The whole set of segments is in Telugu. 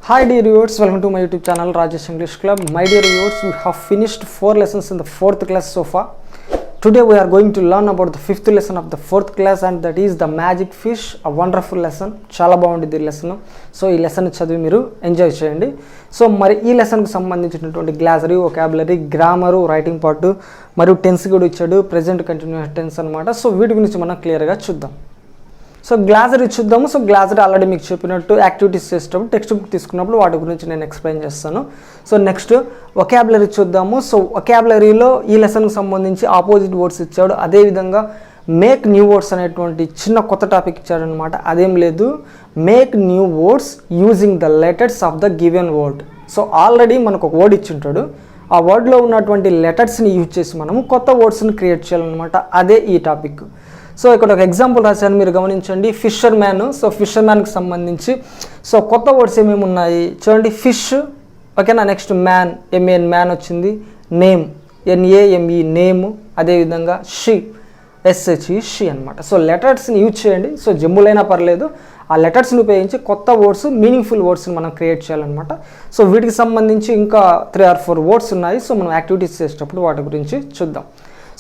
Hi dear viewers, welcome to my YouTube channel Rajesh English Club. My dear viewers, we have finished 4 lessons in the 4th class so far. Today we are going to learn about the 5th lesson of the 4th class, and that is the magic fish, a wonderful lesson. Chala బాగుంది ఈ లెసన్. సో ఈ లెసన్ చదివి మీరు ఎంజాయ్ చేయండి. సో మరి ఈ లెసన్కి సంబంధించినటువంటి glossary, vocabulary, grammar, writing part మరియు టెన్స్ కూడా ఇచ్చాడు, ప్రెజెంట్ కంటిన్యూస్ టెన్స్ అనమాట. సో వీటి గురించి మనం క్లియర్గా చూద్దాం. సో గ్లాసరీ చూద్దాము. సో గ్లాసరీ ఆల్రెడీ మీకు చెప్పినట్టు యాక్టివిటీస్ చేసేటప్పుడు టెక్స్ట్ బుక్ తీసుకున్నప్పుడు వాటి గురించి నేను ఎక్స్ప్లెయిన్ చేస్తాను. సో నెక్స్ట్ వొకాబులరీ చూద్దాము. సో వొకాబులరీలో ఈ లెసన్కి సంబంధించి ఆపోజిట్ వర్డ్స్ ఇచ్చాడు. అదేవిధంగా మేక్ న్యూ వర్డ్స్ అనేటువంటి చిన్న కొత్త టాపిక్ ఇచ్చాడు అనమాట. అదేం లేదు, make new words using the letters of the given word. So already మనకు ఒక వర్డ్ ఇచ్చింటాడు, ఆ వర్డ్లో ఉన్నటువంటి లెటర్స్ని యూజ్ చేసి మనము కొత్త వర్డ్స్ని క్రియేట్ చేయాలన్నమాట. అదే ఈ టాపిక్. సో ఇక్కడ ఒక ఎగ్జాంపుల్ రాశాను, మీరు గమనించండి. Fisher man. సో ఫిషర్ మ్యాన్కి సంబంధించి సో కొత్త వర్డ్స్ ఏమేమి ఉన్నాయి చూడండి. ఫిష్, ఓకేనా. నెక్స్ట్ మ్యాన్, ఎంఏఎన్ మ్యాన్ వచ్చింది. Name, N A M E name. అదేవిధంగా షీ, ఎస్హెచ్ఈ షీ అనమాట. సో లెటర్స్ని యూజ్ చేయండి. సో జంబులైనా పర్లేదు, ఆ లెటర్స్ని ఉపయోగించి కొత్త వర్డ్స్, మీనింగ్ఫుల్ వర్డ్స్ని మనం క్రియేట్ చేయాలన్నమాట. సో వీటికి సంబంధించి ఇంకా 3 or 4 వర్డ్స్ ఉన్నాయి. సో మనం యాక్టివిటీస్ చేసేటప్పుడు వాటి గురించి చూద్దాం.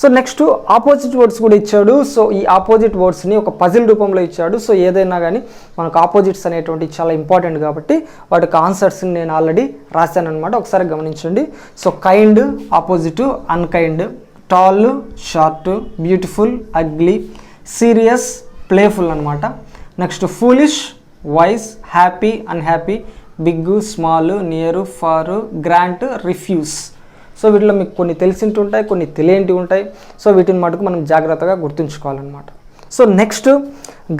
సో నెక్స్ట్ ఆపోజిట్ వర్డ్స్ కూడా ఇచ్చాడు. సో ఈ ఆపోజిట్ వర్డ్స్ని ఒక పజిల్ రూపంలో ఇచ్చాడు. సో ఏదైనా కానీ మనకు ఆపోజిట్స్ అనేటువంటి చాలా ఇంపార్టెంట్ కాబట్టి వాటికి ఆన్సర్స్ని నేను ఆల్రెడీ రాశాను అనమాట. ఒకసారి గమనించండి. So kind opposite unkind, tall short, beautiful ugly, serious playful అనమాట. Next foolish wise, happy unhappy, big small, near far, grant refuse. So వీటిలో మీకు కొన్ని తెలిసింటి ఉంటాయి, కొన్ని తెలియంటివి ఉంటాయి. సో వీటిని మటుకు మనం జాగ్రత్తగా గుర్తుంచుకోవాలన్నమాట. సో నెక్స్ట్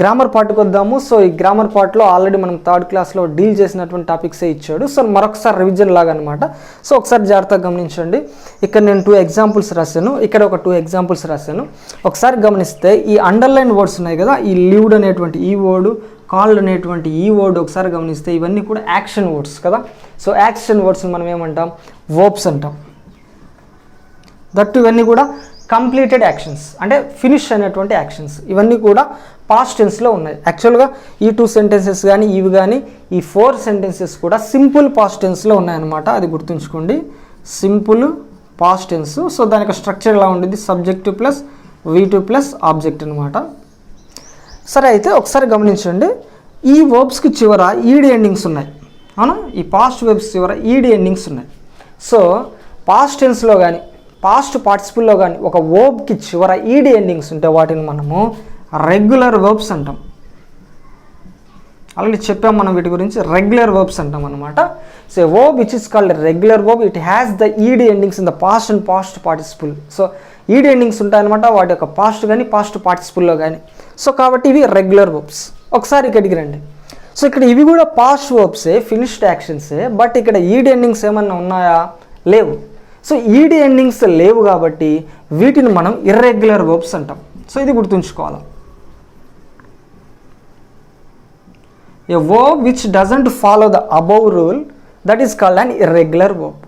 గ్రామర్ పార్ట్కి వద్దాము. సో ఈ గ్రామర్ పార్ట్లో ఆల్రెడీ మనం 3rd క్లాస్లో డీల్ చేసినటువంటి టాపిక్సే ఇచ్చాడు. సో మరొకసారి రివిజన్ లాగా అనమాట. సో ఒకసారి జాగ్రత్తగా గమనించండి. ఇక్కడ నేను 2 ఎగ్జాంపుల్స్ రాశాను, ఇక్కడ ఒక 2 ఎగ్జాంపుల్స్ రాశాను. ఒకసారి గమనిస్తే ఈ అండర్లైన్ వర్డ్స్ ఉన్నాయి కదా, ఈ లివ్డ్ అనేటువంటి ఈ వర్డ్, కాల్డ్ అనేటువంటి ఈ వర్డ్ ఒకసారి గమనిస్తే ఇవన్నీ కూడా యాక్షన్ వర్డ్స్ కదా. సో యాక్షన్ వర్డ్స్ని మనం ఏమంటాం? వర్బ్స్ అంటాం. దట్టు ఇవన్నీ కూడా కంప్లీటెడ్ యాక్షన్స్, అంటే ఫినిష్ అయినటువంటి యాక్షన్స్. ఇవన్నీ కూడా పాస్ట్ టెన్స్లో ఉన్నాయి. యాక్చువల్గా ఈ 2 సెంటెన్సెస్ కానీ ఇవి కానీ ఈ 4 సెంటెన్సెస్ కూడా సింపుల్ పాస్ట్ టెన్స్లో ఉన్నాయన్నమాట. అది గుర్తుంచుకోండి, సింపుల్ పాస్ట్ టెన్స్. సో దానికి స్ట్రక్చర్ ఎలా ఉంటుంది? Subject plus V2 plus object అనమాట. సరే, అయితే ఒకసారి గమనించండి. ఈ వర్బ్స్కి చివర ఈడి ఎండింగ్స్ ఉన్నాయి, అవునా? ఈ పాస్ట్ వెబ్స్ చివర ఈడి ఎండింగ్స్ ఉన్నాయి. సో పాస్ట్ టెన్స్లో కానీ పాస్ట్ పార్టిసిపుల్లో కానీ ఒక వర్బ్కి చివర ఈడి ఎండింగ్స్ ఉంటే వాటిని మనము రెగ్యులర్ వర్బ్స్ అంటాం. ఆల్రెడీ చెప్పాం మనం వీటి గురించి. రెగ్యులర్ వర్బ్స్ అంటాం అనమాట. So verb which is called regular verb, it has the E D endings in the past and past participle. So E D endings ఉంటాయన్నమాట వాటి యొక్క పాస్ట్ కానీ పాస్ట్ పార్టిసిపుల్లో కానీ. సో కాబట్టి ఇవి రెగ్యులర్ వర్బ్స్. ఒకసారి ఇక్కడికి రండి. సో ఇక్కడ ఇవి కూడా పాస్ట్ వర్బ్సే, ఫినిష్డ్ యాక్షన్సే. బట్ ఇక్కడ ఈడి ఎండింగ్స్ ఏమన్నా ఉన్నాయా? లేవు. సో ఈడి ఎండింగ్స్ లేవు కాబట్టి వీటిని మనం ఇర్రెగ్యులర్ వర్బ్స్ అంటాం. సో ఇది గుర్తుంచుకోవాలి. A verb which doesn't follow the above rule, that is called an irregular verb.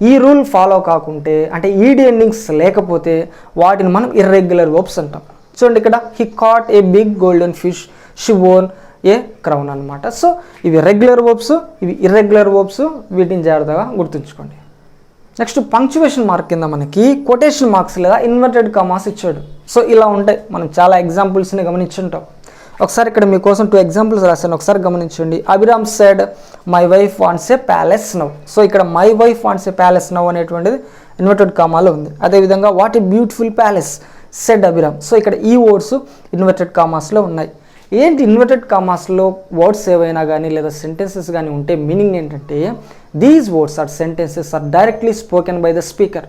ఈ రూల్ ఫాలో కాకుంటే, అంటే ఈడి ఎండింగ్స్ లేకపోతే వాటిని మనం ఇర్రెగ్యులర్ వర్బ్స్ అంటాం. చూడండి ఇక్కడ, he caught a big golden fish, she won a crown అనమాట. సో ఇవి రెగ్యులర్ వర్బ్స్, ఇవి ఇర్రెగ్యులర్ వర్బ్స్. వీటిని జాగ్రత్తగా గుర్తుంచుకోండి. నెక్స్ట్ పంక్చువేషన్ మార్క్ కింద మనకి కొటేషన్ మార్క్స్ లేదా ఇన్వర్టెడ్ కామాస్ ఇచ్చాడు. సో ఇలా ఉంటాయి. మనం చాలా ఎగ్జాంపుల్స్ని గమనించుంటాం. ఒకసారి ఇక్కడ మీకోసం 2 ఎగ్జాంపుల్స్ రాశాను, ఒకసారి గమనించండి. Abhiram said my wife wants a palace now. So ఇక్కడ my wife wants a palace now అనేటువంటిది ఇన్వర్టెడ్ కామాలో ఉంది. అదేవిధంగా what a beautiful palace said Abhiram. So ఇక్కడ ఈ వర్డ్స్ ఇన్వర్టెడ్ కామాస్లో ఉన్నాయి. ఏంటి ఇన్వర్టెడ్ కామాస్లో వర్డ్స్ ఏవైనా కానీ లేదా సెంటెన్సెస్ కానీ ఉంటే మీనింగ్ ఏంటంటే, these words are sentences are directly spoken by the speaker.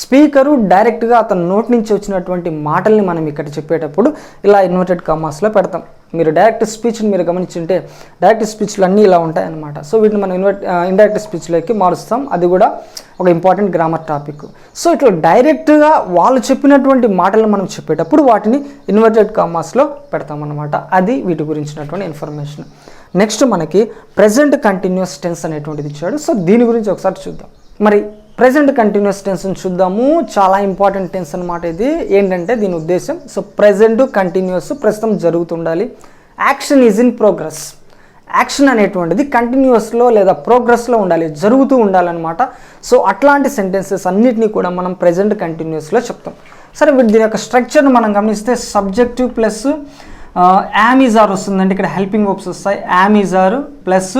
Speaker డైరెక్ట్గా అతని నోటి నుంచి వచ్చినటువంటి మాటల్ని మనం ఇక్కడ చెప్పేటప్పుడు ఇలా ఇన్వర్టెడ్ కామాస్లో పెడతాం. మీరు డైరెక్ట్ స్పీచ్ని మీరు గమనించుంటే డైరెక్ట్ స్పీచ్లు అన్నీ ఇలా ఉంటాయన్నమాట. సో వీటిని మనం ఇండైరెక్ట్ స్పీచ్లోకి మారుస్తాం. అది కూడా ఒక ఇంపార్టెంట్ గ్రామర్ టాపిక్. సో ఇట్లా డైరెక్ట్గా వాళ్ళు చెప్పినటువంటి మాటలను మనం చెప్పేటప్పుడు వాటిని ఇన్వర్టెడ్ కామాస్లో పెడతామన్నమాట. అది వీటి గురించినటువంటి ఇన్ఫర్మేషన్. నెక్స్ట్ మనకి ప్రెజెంట్ కంటిన్యూస్ టెన్స్ అనేటువంటిది ఇచ్చాడు. సో దీని గురించి ఒకసారి చూద్దాం. మరి ప్రెజెంట్ కంటిన్యూస్ టెన్స్ని చూద్దాము. చాలా ఇంపార్టెంట్ టెన్స్ అనమాట ఇది. ఏంటంటే దీని ఉద్దేశం, సో ప్రెజెంట్ కంటిన్యూస్, ప్రస్తుతం జరుగుతుండాలి. Action is in progress. Action అనేటువంటిది కంటిన్యూస్లో లేదా ప్రోగ్రెస్లో ఉండాలి, జరుగుతూ ఉండాలన్నమాట. సో అట్లాంటి సెంటెన్సెస్ అన్నిటినీ కూడా మనం ప్రెజెంట్ కంటిన్యూస్లో చెప్తాం. సరే, దీని యొక్క స్ట్రక్చర్ని మనం గమనిస్తే subjective plus am is are వస్తుందండి. ఇక్కడ హెల్పింగ్ వర్బ్స్ వస్తాయి. Am is are plus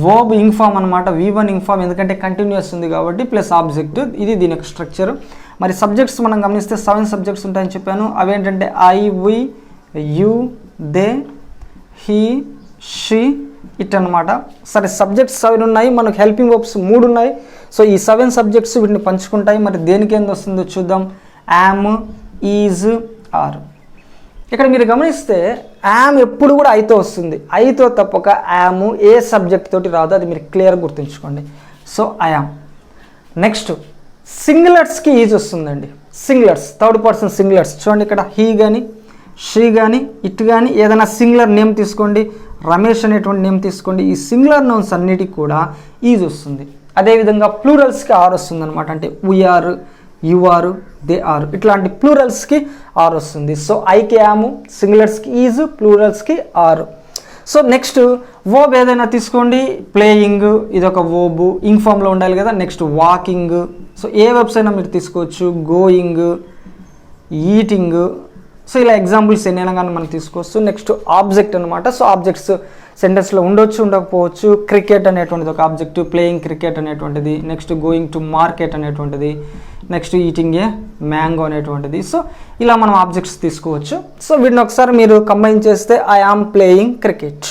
verb ing form అనమాట, V1 ఇంగ్ ఫామ్, ఎందుకంటే కంటిన్యూస్ ఉంది కాబట్టి, ప్లస్ ఆబ్జెక్ట్. ఇది దీని యొక్క స్ట్రక్చర్. మరి సబ్జెక్ట్స్ మనం గమనిస్తే 7 సబ్జెక్ట్స్ ఉంటాయని చెప్పాను. అవేంటంటే I, we, you, they, he, she, it అనమాట. సరే, సబ్జెక్ట్స్ 7 ఉన్నాయి, మనకు హెల్పింగ్ వర్బ్స్ 3 ఉన్నాయి. సో ఈ 7 సబ్జెక్ట్స్ వీటిని పంచుకుంటాయి. మరి దేనికి ఎంత వస్తుందో చూద్దాం. Am, is, are. ఇక్కడ మీరు గమనిస్తే యామ్ ఎప్పుడు కూడా ఐతో వస్తుంది. ఐతో తప్పక యామ్ ఏ సబ్జెక్ట్ తోటి రాదు, అది మీరు క్లియర్గా గుర్తుంచుకోండి. So I am. నెక్స్ట్ సింగులర్స్కి ఈజ్ వస్తుందండి. సింగులర్స్, థర్డ్ పర్సన్ సింగులర్స్ చూడండి. ఇక్కడ హీ కానీ, షీ కానీ, ఇట్ కానీ ఏదైనా సింగులర్ నేమ్ తీసుకోండి, రమేష్ అనేటువంటి నేమ్ తీసుకోండి. ఈ సింగులర్ నౌన్స్ అన్నిటికి కూడా ఈజ్ వస్తుంది. అదేవిధంగా ప్లూరల్స్కి ఆర్ వస్తుంది అనమాట. అంటే we are, you are, they are, ఇట్లాంటి ప్లూరల్స్కి ఆర్ వస్తుంది. సో ఐకి యాము, సింగులర్స్కి ఈజ్, ప్లూరల్స్కి ఆర్. సో నెక్స్ట్ వర్బ్ ఏదైనా తీసుకోండి. ప్లేయింగ్, ఇది ఒక వర్బ్, ఇంగ్ ఫామ్లో ఉండాలి కదా. నెక్స్ట్ వాకింగ్, సో ఏ వర్బ్స్ అయినా మీరు తీసుకోవచ్చు. గోయింగ్, ఈటింగ్, సో ఇలా ఎగ్జాంపుల్స్ ఎన్నైనా కానీ మనం తీసుకోవచ్చు. నెక్స్ట్ ఆబ్జెక్ట్ అనమాట. సో ఆబ్జెక్ట్స్ సెంటెన్స్లో ఉండొచ్చు, ఉండకపోవచ్చు. క్రికెట్ అనేటువంటిది ఒక ఆబ్జెక్ట్, ప్లేయింగ్ క్రికెట్ అనేటువంటిది. నెక్స్ట్ గోయింగ్ టు మార్కెట్ అనేటువంటిది. నెక్స్ట్ ఈటింగ్ ఏ మ్యాంగో అనేటువంటిది. సో ఇలా మనం ఆబ్జెక్ట్స్ తీసుకోవచ్చు. సో వీటిని ఒకసారి మీరు కంబైన్ చేస్తే I am playing cricket.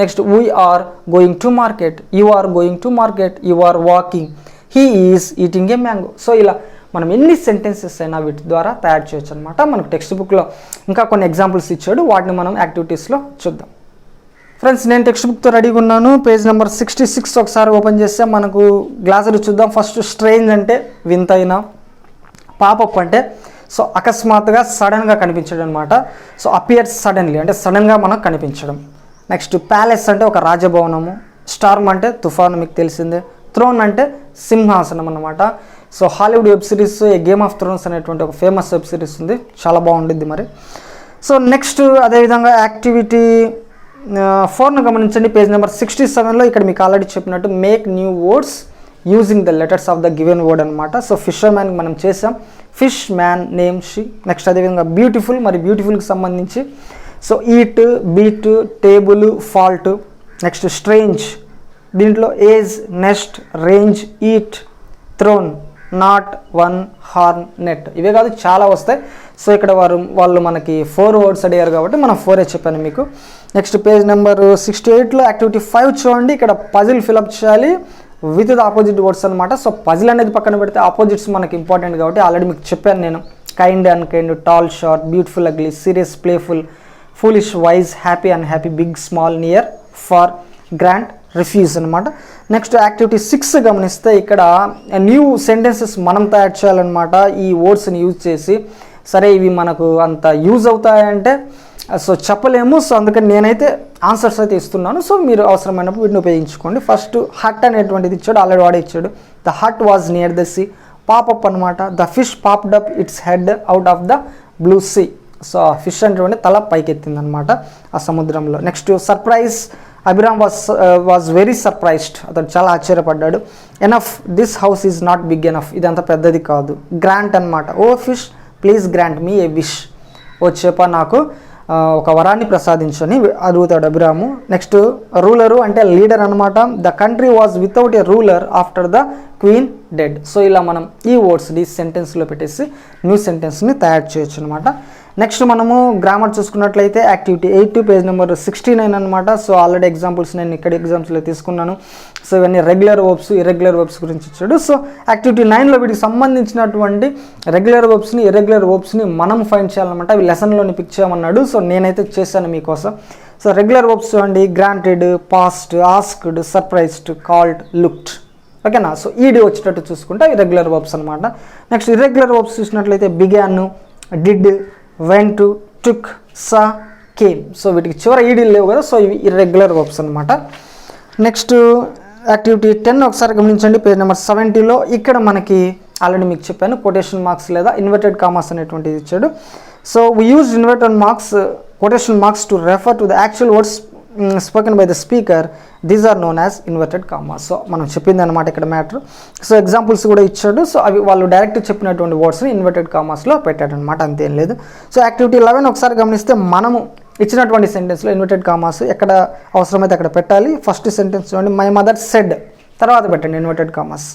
Next we are going to market, you are going to market, you are walking, he is eating a mango. So ఇలా మనం ఎన్ని సెంటెన్సెస్ అయినా వీటి ద్వారా తయారు చేయొచ్చు అనమాట. మనకు టెక్స్ట్ బుక్లో ఇంకా కొన్ని ఎగ్జాంపుల్స్ ఇచ్చాడు, వాటిని మనం యాక్టివిటీస్లో చూద్దాం. ఫ్రెండ్స్, నేను టెక్స్ట్ బుక్తో రెడీగా ఉన్నాను. పేజ్ నెంబర్ 66 ఒకసారి ఓపెన్ చేస్తే మనకు గ్లాసరీ చూద్దాం. ఫస్ట్ స్ట్రేంజ్ అంటే వింతైన, పాపప్ అంటే సో అకస్మాత్తుగా సడన్గా కనిపించడం అనమాట. సో అపియర్స్ సడన్లీ అంటే సడన్గా మనకు కనిపించడం. నెక్స్ట్ ప్యాలెస్ అంటే ఒక రాజభవనము. స్టార్మ్ అంటే తుఫాను, మీకు తెలిసిందే. థ్రోన్ అంటే సింహాసనం అన్నమాట. So Hollywood web series A game of Thrones అనేటువంటి ఒక ఫేమస్ వెబ్ సిరీస్ ఉంది, చాలా బాగుంటుంది మరి. సో నెక్స్ట్ అదేవిధంగా యాక్టివిటీ 4ను గమనించండి. పేజ్ నెంబర్ 67లో ఇక్కడ మీకు ఆల్రెడీ చెప్పినట్టు make new words using the letters of the given word అనమాట. సో ఫిషర్ మ్యాన్కి మనం చేసాం. Fish, man, name, she. Next అదేవిధంగా బ్యూటిఫుల్, మరి బ్యూటిఫుల్కి సంబంధించి so eat, beat, table, fault. Next strange, దీంట్లో age, NEFT, range, eat, throne, not, one, horn, net. ఇవే కాదు చాలా వస్తాయి. సో ఇక్కడ వాళ్ళు మనకి 4 వర్డ్స్ అడిగారు కాబట్టి మనం 4 చెప్పాను మీకు. నెక్స్ట్ పేజ్ నెంబర్ 68లో యాక్టివిటీ 5 చూడండి. ఇక్కడ పజిల్ ఫిలప్ చేయాలి విత్ ద ఆపోజిట్ వర్డ్స్ అనమాట. సో పజిల్ అనేది పక్కన పెడితే ఆపోజిట్స్ మనకి ఇంపార్టెంట్ కాబట్టి ఆల్రెడీ మీకు చెప్పాను నేను. Kind, unkind, tall, short, beautiful, ugly, serious, playful, foolish, wise, happy, unhappy, big, small, near, far, grant, refuse అనమాట. నెక్స్ట్ యాక్టివిటీ 6 గమనిస్తే ఇక్కడ న్యూ సెంటెన్సెస్ మనం తయారు చేయాలన్నమాట ఈ వర్డ్స్ని యూజ్ చేసి. సరే, ఇవి మనకు అంత యూజ్ అవుతాయంటే సో చెప్పలేము. సో అందుకని నేనైతే ఆన్సర్స్ అయితే ఇస్తున్నాను. సో మీరు అవసరమైనప్పుడు వీటిని ఉపయోగించుకోండి. ఫస్ట్ హట్ అనేటువంటిది ఇచ్చాడు, ఆల్రెడీ వాడే ఇచ్చాడు. The hut was near the sea, pop up అనమాట. The fish popped up its head out of the blue sea. So ఆ ఫిష్ అనేటువంటి తల పైకెత్తింది అనమాట ఆ సముద్రంలో. Next surprise, Abhiram was very surprised, అతడు చాలా ఆశ్చర్యపడ్డాడు. Enough, this house is not big enough, ఇది అంత పెద్దది కాదు. గ్రాంట్ అనమాట. O fish please grant me a wish, ఓ చేప నాకు ఒక వరాన్ని ప్రసాదించని అడుగుతాడు అభిరాము. నెక్స్ట్ రూలరు అంటే లీడర్ అనమాట. The country was without a ruler after the queen dead. So ఇలా మనం ఈ వర్డ్స్ని సెంటెన్స్లో పెట్టేసి న్యూ సెంటెన్స్ని తయారు చేయొచ్చు అనమాట. నెక్స్ట్ మనము గ్రామర్ చూసుకున్నట్లయితే యాక్టివిటీ 8 పేజ్ నెంబర్ 69 అనమాట. సో ఆల్రెడీ ఎగ్జాంపుల్స్ నేను ఇక్కడ ఎగ్జామ్స్లో తీసుకున్నాను. సో ఇవన్నీ రెగ్యులర్ వర్బ్స్, ఇర్రెగ్యులర్ వర్బ్స్ గురించి ఇచ్చాడు. సో యాక్టివిటీ 9లో వీటికి సంబంధించినటువంటి రెగ్యులర్ వర్బ్స్ని, ఇర్రెగ్యులర్ వర్బ్స్ని మనం ఫైండ్ చేయాలన్నమాట. అవి లెసన్లోని పిక్ చేయమన్నాడు. సో నేనైతే చేశాను మీకోసం. సో రెగ్యులర్ వర్బ్స్ చూడండి. Granted, past, asked, surprised, called, looked. ఓకేనా. సో ఈడీ వచ్చేటట్టు చూసుకుంటే అవి రెగ్యులర్ వర్బ్స్ అనమాట. నెక్స్ట్ ఇర్రెగ్యులర్ వర్బ్స్ చూసినట్లయితే began, did, vent, took, saw, came. So వీటికి చివరి ఈడీలు లేవు కదా. సో ఇవి ఇర్రెగ్యులర్ వర్బ్స్ అనమాట. నెక్స్ట్ యాక్టివిటీ 10 ఒకసారి గమనించండి. పేజ్ నెంబర్ 70లో ఇక్కడ మనకి ఆల్రెడీ మీకు చెప్పాను కొటేషన్ మార్క్స్ లేదా ఇన్వర్టెడ్ కామర్స్ అనేటువంటిది ఇచ్చాడు. So we use inverted marks, quotation marks to refer to the actual words spoken by the speaker, these are known as inverted commas. So మనం చెప్పింది అనమాట ఇక్కడ మ్యాటర్. సో ఎగ్జాంపుల్స్ కూడా ఇచ్చాడు. సో అవి వాళ్ళు డైరెక్ట్ చెప్పినటువంటి వర్డ్స్ని ఇన్వర్టెడ్ కామాస్లో పెట్టాడు అనమాట, అంతేం లేదు. సో యాక్టివిటీ 11 ఒకసారి గమనిస్తే మనము ఇచ్చినటువంటి సెంటెన్స్లో ఇన్వర్టెడ్ కామాస్ ఎక్కడ అవసరమైతే అక్కడ పెట్టాలి. ఫస్ట్ సెంటెన్స్ చూడండి, మై మదర్ సెడ్, తర్వాత పెట్టండి inverted commas.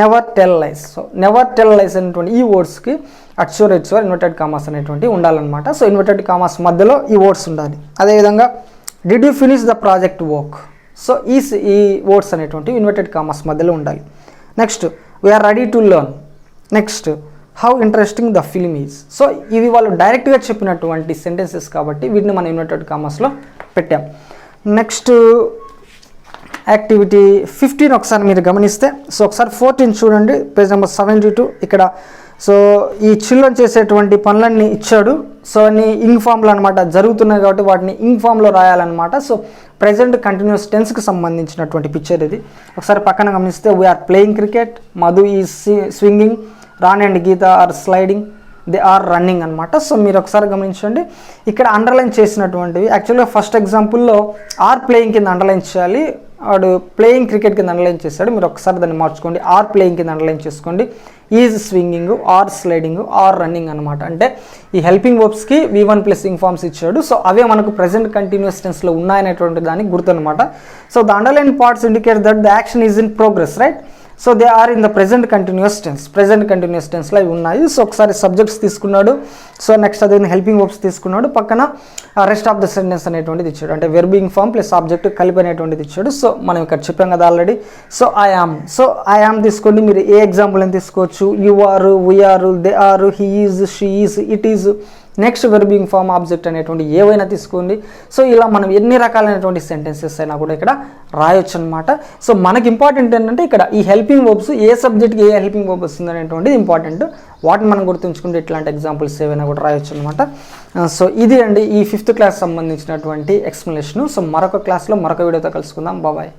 Never tell lies. So never tell lies అనేటువంటి ఈ వర్డ్స్కి అట్షోర్ ఎట్షోర్ ఇన్వర్టెడ్ కామాస్ అనేటువంటి ఉండాలన్నమాట. సో ఇన్వర్టెడ్ కామాస్ మధ్యలో ఈ వర్డ్స్ ఉండాలి. అదేవిధంగా did you finish the project work. So ఈ వర్డ్స్ అనేటువంటి ఇన్వర్టెడ్ కామాస్ మధ్యలో ఉండాలి. Next we are ready to learn. Next how interesting the film is. So ఇవి వాళ్ళు డైరెక్ట్గా చెప్పినటువంటి సెంటెన్సెస్ కాబట్టి వీటిని మనం ఇన్వర్టెడ్ కామాస్లో పెట్టాం. నెక్స్ట్ యాక్టివిటీ 15 ఒకసారి మీరు గమనిస్తే, సో ఒకసారి 14 చూడండి, పేజ్ నెంబర్ 72. ఇక్కడ సో ఈ చిల్డ్రన్ చేసేటువంటి పనులన్నీ ఇచ్చాడు. సో అన్ని ఇంగ్ ఫామ్లో అనమాట జరుగుతున్నాయి కాబట్టి వాటిని ఇంగ్ ఫామ్లో రాయాలన్నమాట. సో ప్రెజెంట్ కంటిన్యూస్ టెన్స్కి సంబంధించినటువంటి పిక్చర్ ఇది. ఒకసారి పక్కన గమనిస్తే we are playing cricket, Madhu is swinging, Rani and Geeta are sliding, they are running అనమాట. సో మీరు ఒకసారి గమనించండి, ఇక్కడ అండర్లైన్ చేసినటువంటివి యాక్చువల్గా ఫస్ట్ ఎగ్జాంపుల్లో ఆర్ ప్లేయింగ్ కింద అండర్లైన్ చేయాలి, వాడు ప్లేయింగ్ క్రికెట్ కింద అండర్లైన్ చేశాడు. మీరు ఒకసారి దాన్ని మార్చుకోండి, ఆర్ ప్లేయింగ్ కింద అండర్లైన్ చేసుకోండి. Is swinging, are sliding, are running అనమాట. అంటే ఈ హెల్పింగ్ వర్బ్స్కి V1 ప్లస్ ఇంగ్ ఫార్మ్స్ ఇచ్చాడు. సో అవే మనకు ప్రెజెంట్ కంటిన్యూస్ టెన్స్లో ఉన్నాయనేటువంటి దానికి గుర్తు అనమాట. So the underline parts indicate that the action is in progress, right. So they are in the present continuous tense. Present continuous టెన్స్లో అవి ఉన్నాయి. సో ఒకసారి సబ్జెక్ట్స్ తీసుకున్నాడు. సో నెక్స్ట్ అదే హెల్పింగ్ వర్బ్స్ తీసుకున్నాడు. పక్కన రెస్ట్ ఆఫ్ ద సెంటెన్స్ అనేటువంటిది ఇచ్చాడు, అంటే వెర్బింగ్ ఫామ్ ప్లస్ ఆబ్జెక్ట్ కలిపి అనేటువంటిది ఇచ్చాడు. సో మనం ఇక్కడ చెప్పాం కదా ఆల్రెడీ. సో ఐ యామ్ తీసుకోండి, మీరు ఏ ఎగ్జాంపుల్ అని తీసుకోవచ్చు. You are, we are, they are, he is, she is, it is. Next verb ing form object అనేటువంటి ఏవైనా తీసుకోండి. సో ఇలా మనం ఎన్ని రకాలైనటువంటి సెంటెన్సెస్ అయినా కూడా ఇక్కడ రాయొచ్చు అనమాట. సో మనకి ఇంపార్టెంట్ ఏంటంటే ఇక్కడ ఈ హెల్పింగ్ వర్బ్స్ ఏ సబ్జెక్ట్కి ఏ హెల్పింగ్ వర్బ్ వస్తుంది అనేటువంటిది ఇంపార్టెంట్. వాటిని మనం గుర్తుంచుకుంటే ఇట్లాంటి ఎగ్జాంపుల్స్ ఏవైనా కూడా రాయొచ్చు అనమాట. సో ఇది అండి ఈ 5th క్లాస్ సంబంధించినటువంటి ఎక్స్ప్లెనేషన్. సో మరొక క్లాస్లో మరొక వీడియోతో కలుసుకుందాం. బాయ్.